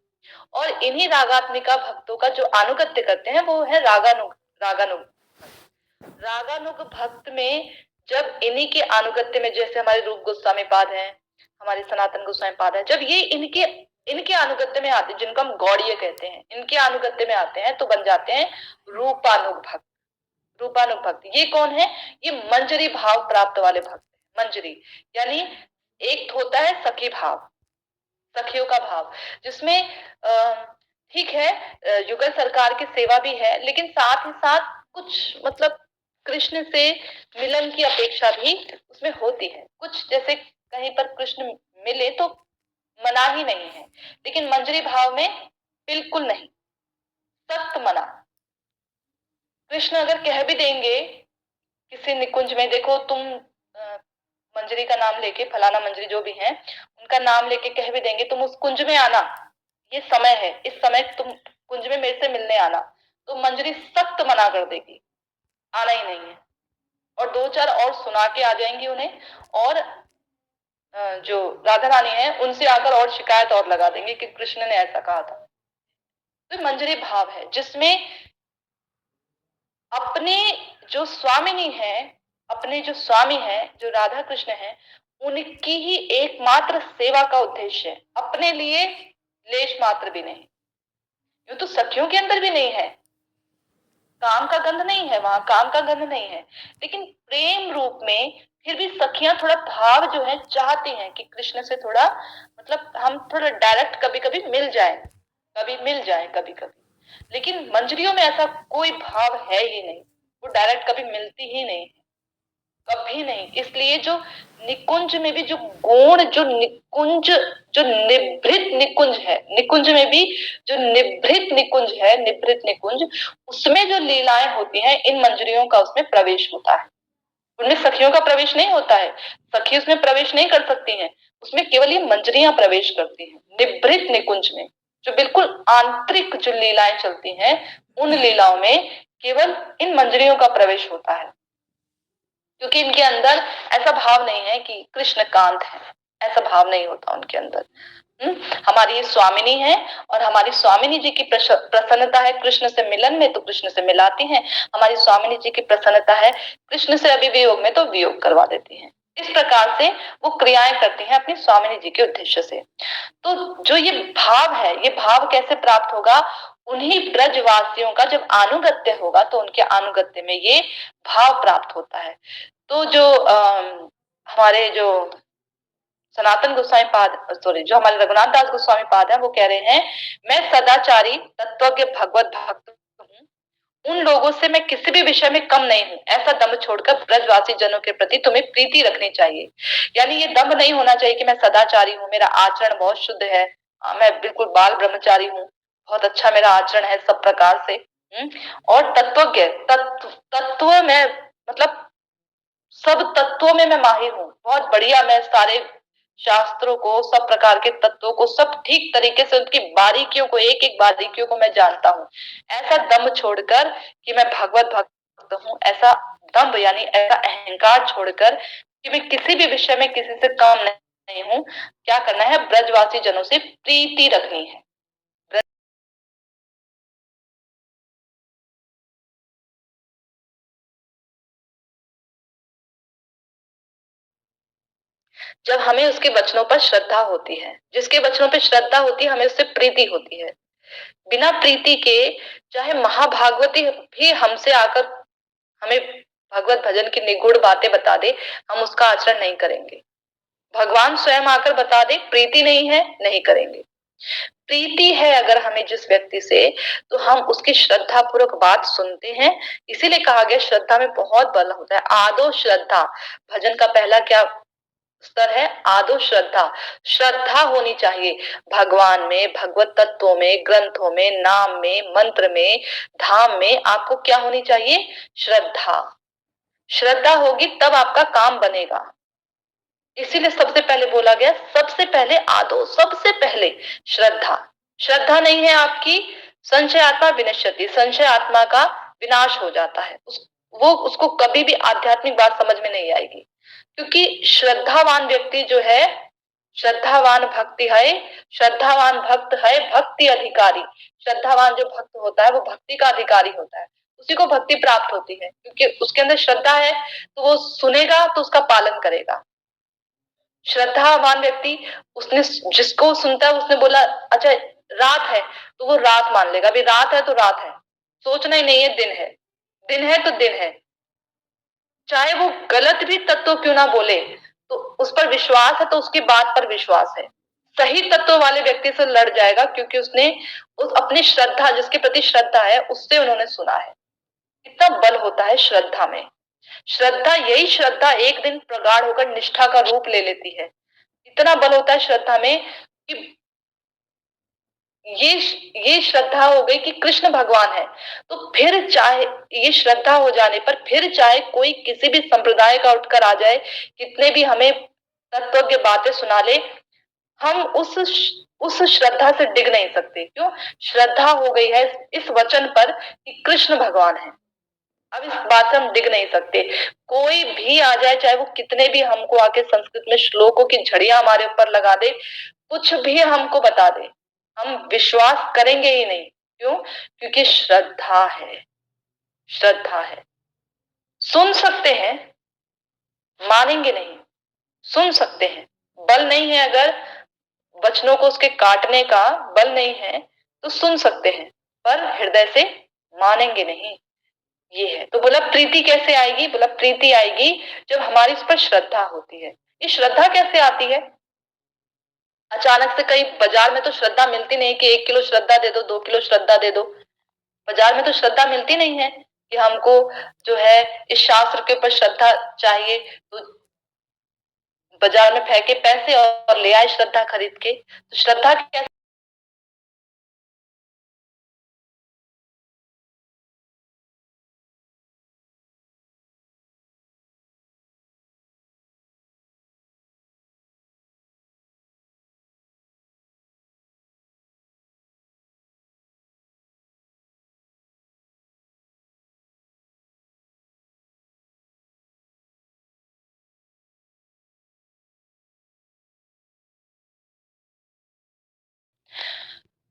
A: और इन्हीं रागात्मिका भक्तों का जो अनुगत्य करते हैं वो है रागानुग। रागानुग रागानुग भक्त में जब इन्हीं के अनुगत्य में, जैसे हमारे रूप गोस्वामी पाद हैं, हमारे सनातन गोस्वामी पाद है, जब ये इनके इनके अनुगत्य में आते हैं, जिनको हम गौड़ीय कहते हैं, इनके अनुगत्य में आते हैं तो बन जाते हैं रूपानुग भक्त। रूपानुग भक्त ये कौन है, ये मंजरी भाव प्राप्त वाले भक्त। मंजरी यानी एक होता है सखी भाव, सखियों का भाव, जिसमें ठीक है, युगल सरकार की सेवा भी है, लेकिन साथ ही साथ कुछ मतलब कृष्ण से मिलन की अपेक्षा भी उसमें होती है। कुछ जैसे कहीं पर कृष्ण मिले तो मना ही नहीं है, लेकिन मंजरी भाव में बिल्कुल नहीं, सख्त मना। कृष्ण अगर कह भी देंगे किसी निकुंज में, देखो तुम मंजरी का नाम लेके, फलाना मंजरी जो भी है उनका नाम लेके कह भी देंगे तुम उस कुंज में आना, ये समय है, इस समय तुम कुंज में मेरे से मिलने आना, तो मंजरी सख्त मना कर देगी, आना ही नहीं है। और दो चार और सुना के आ जाएंगी उन्हें, और जो राधा रानी है उनसे आकर और शिकायत और लगा देंगे कि कृष्ण ने ऐसा कहा था। तो मंजरी भाव है जिसमें अपने जो स्वामिनी है, अपने जो स्वामी है, जो राधा कृष्ण है, उनकी ही एकमात्र सेवा का उद्देश्य है, अपने लिए लेश मात्र भी नहीं। यूं तो सखियों के अंदर भी नहीं है, काम का गंध नहीं है, वहां काम का गंध नहीं है, लेकिन प्रेम रूप में फिर भी सखियां थोड़ा भाव जो है चाहती हैं कि कृष्ण से थोड़ा मतलब हम थोड़ा डायरेक्ट कभी कभी मिल जाए, कभी मिल जाए कभी कभी। लेकिन मंजरियों में ऐसा कोई भाव है ही नहीं, वो डायरेक्ट कभी मिलती ही नहीं, कभी नहीं। इसलिए जो निकुंज में भी जो गुण, जो निकुंज, जो निभृत निकुंज है, निकुंज में भी जो निभृत निकुंज है, निभृत निकुंज, उसमें जो लीलाएं होती हैं, इन मंजरियों का उसमें प्रवेश होता है। उनमें सखियों का प्रवेश नहीं होता है, सखी उसमें प्रवेश नहीं कर सकती हैं, उसमें केवल ये मंजरियां प्रवेश करती हैं निभृत निकुंज में। जो बिल्कुल आंतरिक जो लीलाएं चलती हैं, उन लीलाओं में केवल इन मंजरियों का प्रवेश होता है, क्योंकि इनके अंदर ऐसा भाव नहीं है कि कृष्ण कांत है, ऐसा भाव नहीं होता उनके अंदर। हमारी ये स्वामिनी है, और हमारी स्वामिनी जी की प्रसन्नता है कृष्ण से मिलन में तो कृष्ण से मिलाती हैं, हमारी स्वामिनी जी की प्रसन्नता है कृष्ण से अभी वियोग में तो वियोग करवा देती हैं। इस प्रकार से वो क्रियाएं करती हैं अपनी स्वामिनी जी के उद्देश्य से। तो जो ये भाव है, ये भाव कैसे प्राप्त होगा, उन्हीं ब्रजवासियों का जब अनुगत्य होगा तो उनके अनुगत्य में ये भाव प्राप्त होता है। तो जो हमारे जो सनातन गोस्वामी पाद, सॉरी, जो हमारे रघुनाथ दास गोस्वामी पाद है, वो कह रहे हैं, मैं सदाचारी तत्वज्ञ भगवत भक्त हूँ, उन लोगों से मैं किसी भी विषय में कम नहीं हूं, ऐसा दम्भ छोड़कर ब्रजवासी जनों के प्रति तुम्हें प्रीति रखनी चाहिए। यानी ये दम्भ नहीं होना चाहिए कि मैं सदाचारी हूँ, मेरा आचरण बहुत शुद्ध है, मैं बिल्कुल बाल ब्रह्मचारी हूँ, बहुत अच्छा मेरा आचरण है सब प्रकार से। और तत्वज्ञ, तत्व में मतलब सब तत्वों में मैं माहिर हूँ, बहुत बढ़िया, मैं सारे शास्त्रों को, सब प्रकार के तत्वों को, सब ठीक तरीके से उनकी बारीकियों को, एक एक बारीकियों को मैं जानता हूँ। ऐसा दम छोड़कर कि मैं भगवत भक्त हूँ, ऐसा दम्भ यानी ऐसा अहंकार छोड़कर कि मैं किसी भी विषय में किसी से कम नहीं हूँ। क्या करना है? ब्रजवासी जनों से प्रीति रखनी है। जब हमें उसके वचनों पर श्रद्धा होती है, जिसके वचनों पर श्रद्धा होती है, हमें उससे प्रीति होती है। बिना प्रीति के चाहे महाभागवती भी हमसे आकर हमें भगवत भजन की निगूढ़ बातें बता दे, हम उसका आचरण नहीं करेंगे। भगवान स्वयं आकर बता दे प्रीति नहीं है, नहीं करेंगे। प्रीति है अगर हमें जिस व्यक्ति से, तो हम उसकी श्रद्धा पूर्वक बात सुनते हैं। इसीलिए कहा गया श्रद्धा में बहुत बल होता है। आदो श्रद्धा, भजन का पहला क्या स्तर है? आदो श्रद्धा। श्रद्धा होनी चाहिए भगवान में, भगवत तत्वों में, ग्रंथों में, नाम में, मंत्र में, धाम में। आपको क्या होनी चाहिए? श्रद्धा। श्रद्धा होगी तब आपका काम बनेगा। इसीलिए सबसे पहले बोला गया, सबसे पहले आदो, सबसे पहले श्रद्धा। श्रद्धा नहीं है आपकी, संशय आत्मा विनश्यति, संशय आत्मा का विनाश हो जाता है। वो उसको कभी भी आध्यात्मिक बात समझ में नहीं आएगी। क्योंकि श्रद्धावान व्यक्ति जो है, श्रद्धावान भक्ति है, श्रद्धावान भक्त है भक्ति अधिकारी। श्रद्धावान जो भक्त होता है वो भक्ति का अधिकारी होता है, उसी को भक्ति प्राप्त होती है। क्योंकि उसके अंदर श्रद्धा है, तो वो सुनेगा तो उसका पालन करेगा। श्रद्धावान व्यक्ति, उसने जिसको सुनता है उसने बोला अच्छा रात है, तो वो रात मान लेगा। अभी रात है तो रात है, सोचना ही नहीं है दिन है, दिन है तो दिन है। चाहे वो गलत भी तत्व क्यों ना बोले, तो उस पर विश्वास है तो उसकी बात पर विश्वास है। सही तत्व वाले व्यक्ति से लड़ जाएगा क्योंकि उसने उस अपनी श्रद्धा, जिसके प्रति श्रद्धा है, उससे उन्होंने सुना है। इतना बल होता है श्रद्धा में। श्रद्धा, यही श्रद्धा एक दिन प्रगाढ़ होकर निष्ठा का रूप ले लेती है। इतना बल होता है श्रद्धा में कि ये श्रद्धा हो गई कि कृष्ण भगवान है, तो फिर चाहे ये श्रद्धा हो जाने पर फिर चाहे कोई किसी भी संप्रदाय का उठकर आ जाए, कितने भी हमें तत्वज्ञ बातें सुना ले, हम उस श्रद्धा से डिग नहीं सकते। क्यों? श्रद्धा हो गई है इस वचन पर कि कृष्ण भगवान है। अब इस बात से हम डिग नहीं सकते। कोई भी आ जाए, चाहे वो कितने भी हमको आके संस्कृत में श्लोकों की झड़ियां हमारे ऊपर लगा दे, कुछ भी हमको बता दे, हम विश्वास करेंगे ही नहीं। क्यों? क्योंकि श्रद्धा है। श्रद्धा है। सुन सकते हैं, मानेंगे नहीं। सुन सकते हैं, बल नहीं है, अगर वचनों को उसके काटने का बल नहीं है तो सुन सकते हैं, पर हृदय से मानेंगे नहीं। ये है। तो बोला प्रीति कैसे आएगी? बोला प्रीति आएगी जब हमारी इस पर श्रद्धा होती है। ये श्रद्धा कैसे आती है? अचानक से कहीं बाजार में तो श्रद्धा मिलती नहीं कि 1 किलो श्रद्धा दे दो, 2 किलो श्रद्धा दे दो। बाजार में तो श्रद्धा मिलती नहीं है कि हमको जो है इस शास्त्र के ऊपर श्रद्धा चाहिए, तो बाजार में फेंके पैसे और ले आए श्रद्धा खरीद के। तो श्रद्धा कैसे?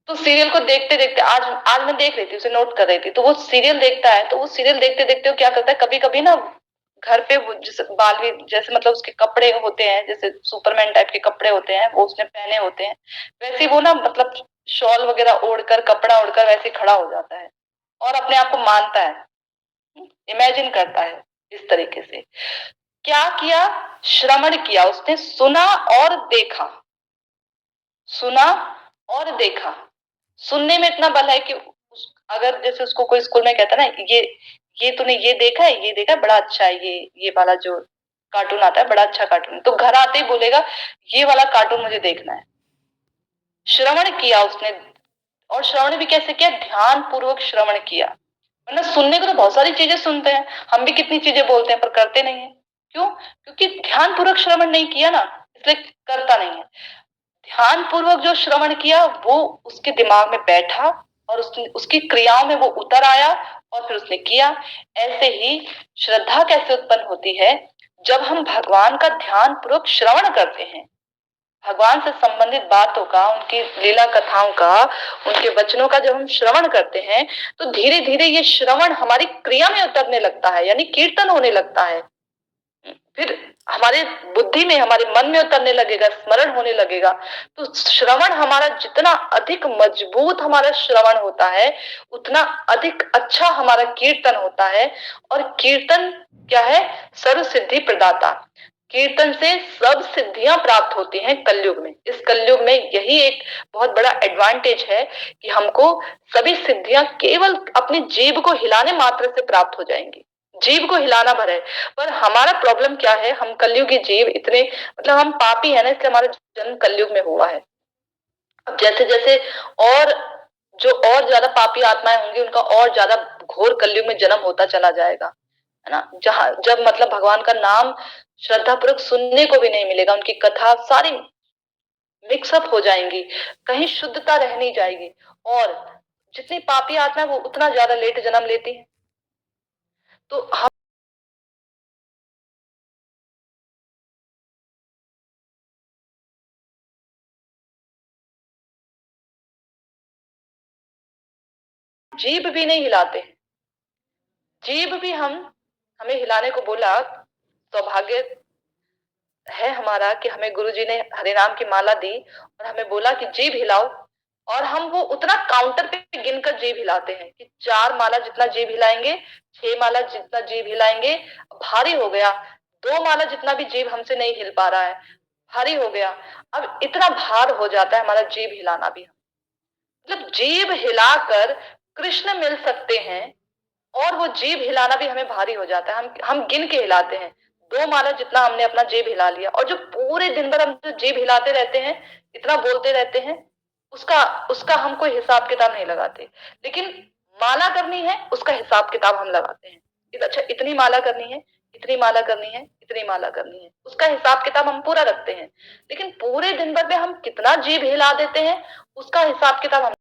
A: तो सीरियल को देखते देखते आज आज मैं देख रही थी, उसे नोट कर रही थी। तो वो सीरियल देखता है, तो वो सीरियल देखते देखते वो क्या करता है, कभी कभी ना घर पे वो जैसे बालवी, जैसे मतलब उसके कपड़े होते हैं, जैसे सुपरमैन टाइप के कपड़े होते हैं, वो उसने पहने होते हैं, वैसे वो ना मतलब शॉल वगैरह ओढ़कर, कपड़ा ओढ़कर वैसे खड़ा हो जाता है और अपने आप को मानता है, इमेजिन करता है इस तरीके से। क्या किया? श्रवण किया उसने, सुना और देखा। सुना और देखा। सुनने में इतना बल है कि अगर जैसे उसको कोई स्कूल में कहता है ना, ये तूने ये देखा है, ये देखा है, बड़ा अच्छा है, ये वाला जो कार्टून आता है बड़ा अच्छा कार्टून है, तो घर आते ही बोलेगा ये वाला कार्टून मुझे देखना है। श्रवण किया उसने, और श्रवण भी कैसे किया? ध्यान पूर्वक श्रवण किया। वरना सुनने को तो बहुत सारी चीजें सुनते हैं, हम भी कितनी चीजें बोलते हैं पर करते नहीं है। क्यों? क्योंकि ध्यान पूर्वक श्रवण नहीं किया ना, इसलिए करता नहीं है। ध्यान पूर्वक जो श्रवण किया वो उसके दिमाग में बैठा और उसकी उसकी क्रियाओं में वो उतर आया और फिर उसने किया। ऐसे ही श्रद्धा कैसे उत्पन्न होती है? जब हम भगवान का ध्यान पूर्वक श्रवण करते हैं, भगवान से संबंधित बातों का, उनकी लीला कथाओं का, उनके वचनों का जब हम श्रवण करते हैं तो धीरे धीरे ये श्रवण हमारी क्रिया में उतरने लगता है, यानी कीर्तन होने लगता है। फिर हमारे बुद्धि में, हमारे मन में उतरने लगेगा, स्मरण होने लगेगा। तो श्रवण हमारा जितना अधिक मजबूत हमारा श्रवण होता है, उतना अधिक अच्छा हमारा कीर्तन होता है। और कीर्तन क्या है? सर्व सिद्धि प्रदाता। कीर्तन से सब सिद्धियां प्राप्त होती हैं कलयुग में। इस कलयुग में यही एक बहुत बड़ा एडवांटेज है कि हमको सभी सिद्धियां केवल अपनी जीभ को हिलाने मात्र से प्राप्त हो जाएंगी। जीव को हिलाना भर है। पर हमारा प्रॉब्लम क्या है? हम कलयुगी जीव इतने, मतलब हम पापी है ना, इसलिए हमारा जन्म कलयुग में हुआ है। अब जैसे जैसे और जो और ज्यादा पापी आत्माएं होंगी उनका और ज्यादा घोर कलयुग में जन्म होता चला जाएगा, है ना। जहां जब मतलब भगवान का नाम श्रद्धा पूर्वक सुनने को भी नहीं मिलेगा, उनकी कथा सारी मिक्सअप हो जाएंगी, कहीं शुद्धता रह नहीं जाएगी। और जितनी पापी आत्मा है वो उतना ज्यादा लेट जन्म लेती है। तो हम जीभ भी नहीं हिलाते हैं। जीभ भी हम हमें हिलाने को बोला, सौभाग्य है हमारा कि हमें गुरुजी ने हरे नाम की माला दी और हमें बोला कि जीभ हिलाओ। और हम वो उतना काउंटर पे गिनकर जीभ हिलाते हैं कि 4 माला जितना जीभ हिलाएंगे, 6 माला जितना जीभ हिलाएंगे, भारी हो गया। 2 माला जितना भी जीभ हमसे नहीं हिल पा रहा है, भारी हो गया। अब इतना भार हो जाता है हमारा जीभ हिलाना भी। मतलब जीभ हिलाकर कृष्ण मिल सकते हैं और वो जीभ हिलाना भी हमें भारी हो जाता है। हम गिन के हिलाते हैं, 2 माला जितना हमने अपना जीभ हिला लिया। और जो पूरे दिन भर हम जो जीभ हिलाते रहते हैं, इतना बोलते रहते हैं, उसका उसका हम कोई हिसाब किताब नहीं लगाते। लेकिन माला करनी है उसका हिसाब किताब हम लगाते हैं। अच्छा इतनी माला करनी है, इतनी माला करनी है, इतनी माला करनी है, उसका हिसाब किताब हम पूरा रखते हैं। लेकिन पूरे दिन भर में हम कितना जीभ हिला देते हैं उसका हिसाब किताब हम